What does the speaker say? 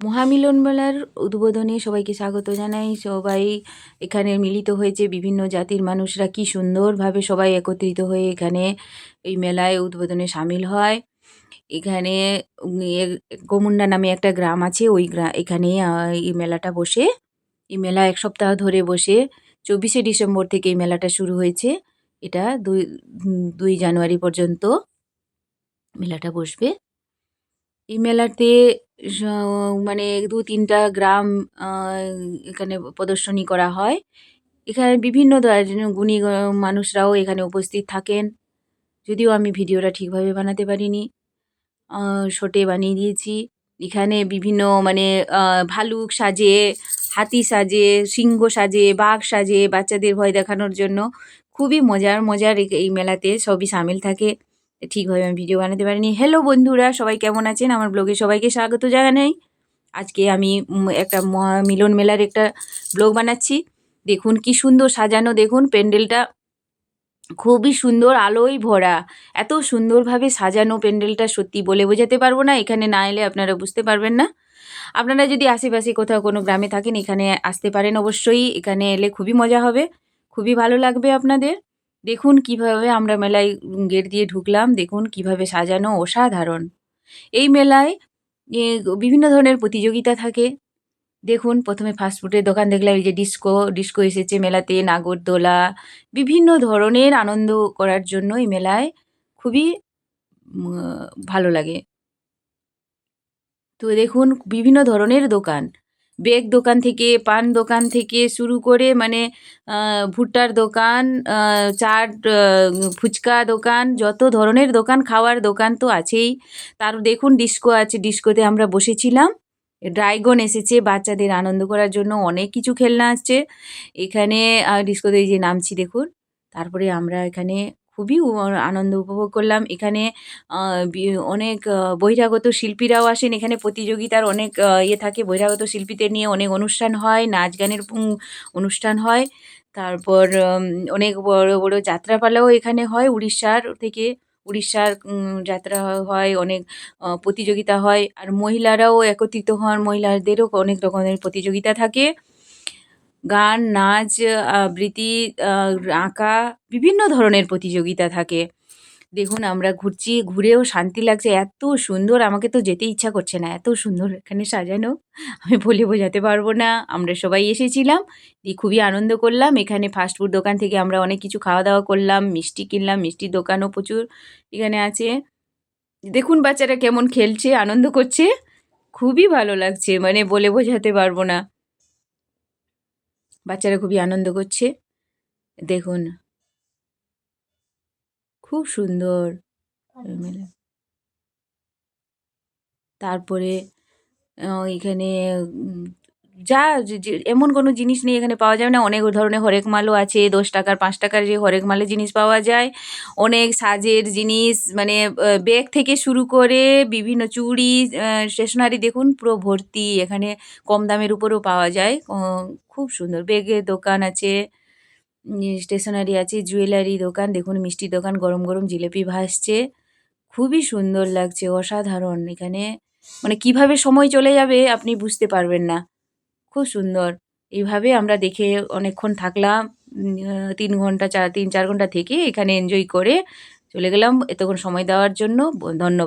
মহামিলন মেলার উদ্বোধনে সবাইকে স্বাগত জানাই। সবাই এখানে মিলিত হয়েছে, বিভিন্ন জাতির মানুষরা কি সুন্দরভাবে সবাই একত্রিত হয়ে এখানে এই মেলায় উদ্বোধনে সামিল হয়। এখানে গোমুন্ডা নামে একটা গ্রাম আছে, ওই এখানে এই মেলাটা বসে। এই মেলা এক সপ্তাহ ধরে বসে। 24শে ডিসেম্বর থেকে এই মেলাটা শুরু হয়েছে। এটা 2 জানুয়ারি পর্যন্ত মেলাটা বসবে। এই মেলাতে স মানে 2-3টা গ্রাম আ এখানে প্রদর্শনী করা হয়। এখানে বিভিন্ন গুণী মানুষরাও এখানে উপস্থিত থাকেন। যদিও আমি ভিডিওটা ঠিকভাবে বানাতে পারিনি। আ শর্টে বানিয়ে দিয়েছি। এখানে বিভিন্ন মানে আ ভালুক সাজে, হাতি সাজে, সিংহ সাজে, বাঘ সাজে, বাচ্চাদের ভয় দেখানোর জন্য খুবই মজার এই মেলাতে সবই শামিল থাকে। ঠিকভাবে আমি ভিডিও বানাতে পারিনি। হ্যালো বন্ধুরা, সবাই কেমন আছেন? আমার ব্লগে সবাইকে স্বাগত জানাই। আজকে আমি একটা মিলন মেলার একটা ব্লগ বানাচ্ছি। দেখুন কি সুন্দর সাজানো, দেখুন প্যান্ডেলটা খুবই সুন্দর, আলোয় ভরা। এত সুন্দরভাবে সাজানো প্যান্ডেলটা সত্যি বলে বোঝাতে পারবো না। এখানে না এলে আপনারা বুঝতে পারবেন না। আপনারা যদি আশেপাশে কোথাও কোনো গ্রামে থাকেন, এখানে আসতে পারেন অবশ্যই। এখানে এলে খুবই মজা হবে, খুবই ভালো লাগবে আপনাদের। দেখুন কিভাবে আমরা মেলায় গেট দিয়ে ঢুকলাম, দেখুন কিভাবে সাজানো, অসাধারণ। এই মেলায় বিভিন্ন ধরনের প্রতিযোগিতা থাকে। দেখুন প্রথমে ফাস্টফুডের দোকান দেখলাম, এই যে ডিস্কো এসেছে মেলাতে, নাগরদোলা, বিভিন্ন ধরনের আনন্দ করার জন্য এই মেলায় খুবই ভালো লাগে। তো দেখুন বিভিন্ন ধরনের দোকান, বেগ দোকান থেকে, পান দোকান থেকে শুরু করে মানে ভুট্টার দোকান, চাট, ফুচকা দোকান, যত ধরনের দোকান, খাওয়ার দোকান তো আছেই। তার দেখুন ডিস্কো আছে, ডিস্কোতে আমরা বসেছিলাম। ড্রাইগন এসেছে বাচ্চাদের আনন্দ করার জন্য, অনেক কিছু খেলনা আসছে এখানে। ডিস্কোতে এই যে নামছি দেখুন। তারপরে আমরা এখানে খুবই আনন্দ উপভোগ করলাম। এখানে অনেক বহিরাগত শিল্পীরাও আসেন। এখানে প্রতিযোগিতার অনেক ইয়ে থাকে, বহিরাগত শিল্পীদের নিয়ে অনেক অনুষ্ঠান হয়, নাচ গানের অনুষ্ঠান হয়। তারপর অনেক বড় বড় যাত্রাপালাও এখানে হয় উড়িষ্যার যাত্রা হয়, অনেক প্রতিযোগিতা হয়। আর মহিলারাও একত্রিত হন, মহিলাদেরও অনেক রকমের প্রতিযোগিতা থাকে। গান, নাচ, আবৃত্তি, আঁকা, বিভিন্ন ধরনের প্রতিযোগিতা থাকে। দেখুন আমরা ঘুরছি, ঘুরেও শান্তি লাগছে। এত সুন্দর, আমাকে তো যেতে ইচ্ছা করছে না। এত সুন্দর এখানে সাজানো, আমি বলে বোঝাতে পারবো না। আমরা সবাই এসেছিলাম, দিয়ে খুবই আনন্দ করলাম। এখানে ফাস্টফুড দোকান থেকে আমরা অনেক কিছু খাওয়া-দাওয়া করলাম, মিষ্টি কিনলাম, মিষ্টির দোকানও প্রচুর এখানে আছে। দেখুন বাচ্চারা কেমন খেলছে, আনন্দ করছে। খুবই ভালো লাগছে, মানে বলে বোঝাতে পারবো না। বাচ্চারা খুবই আনন্দ করছে। দেখুন খুব সুন্দর মেলা। তারপরে এখানে উম যা এমন কোনো জিনিস নেই এখানে পাওয়া যাবে না। অনেক ধরনের হরেক মালও আছে। 10 টাকার, 5 টাকার যে হরেক মালের জিনিস পাওয়া যায়। অনেক সাজের জিনিস, মানে ব্যাগ থেকে শুরু করে বিভিন্ন চুড়ি, স্টেশনারি দেখুন পুরো ভর্তি। এখানে কম দামের উপরেও পাওয়া যায়। খুব সুন্দর ব্যাগের দোকান আছে, স্টেশনারি আছে, জুয়েলারি দোকান, দেখুন মিষ্টির দোকান, গরম গরম জিলিপি ভাসছে। খুবই সুন্দর লাগছে, অসাধারণ। এখানে মানে কিভাবে সময় চলে যাবে আপনি বুঝতে পারবেন না। খুব সুন্দর। এইভাবে আমরা দেখে অনেকক্ষণ থাকলাম। ৩ ঘন্টা ৩-৪ ঘন্টা থেকে এখানে এনজয় করে চলে গেলাম। এতক্ষণ সময় দেওয়ার জন্য ধন্যবাদ।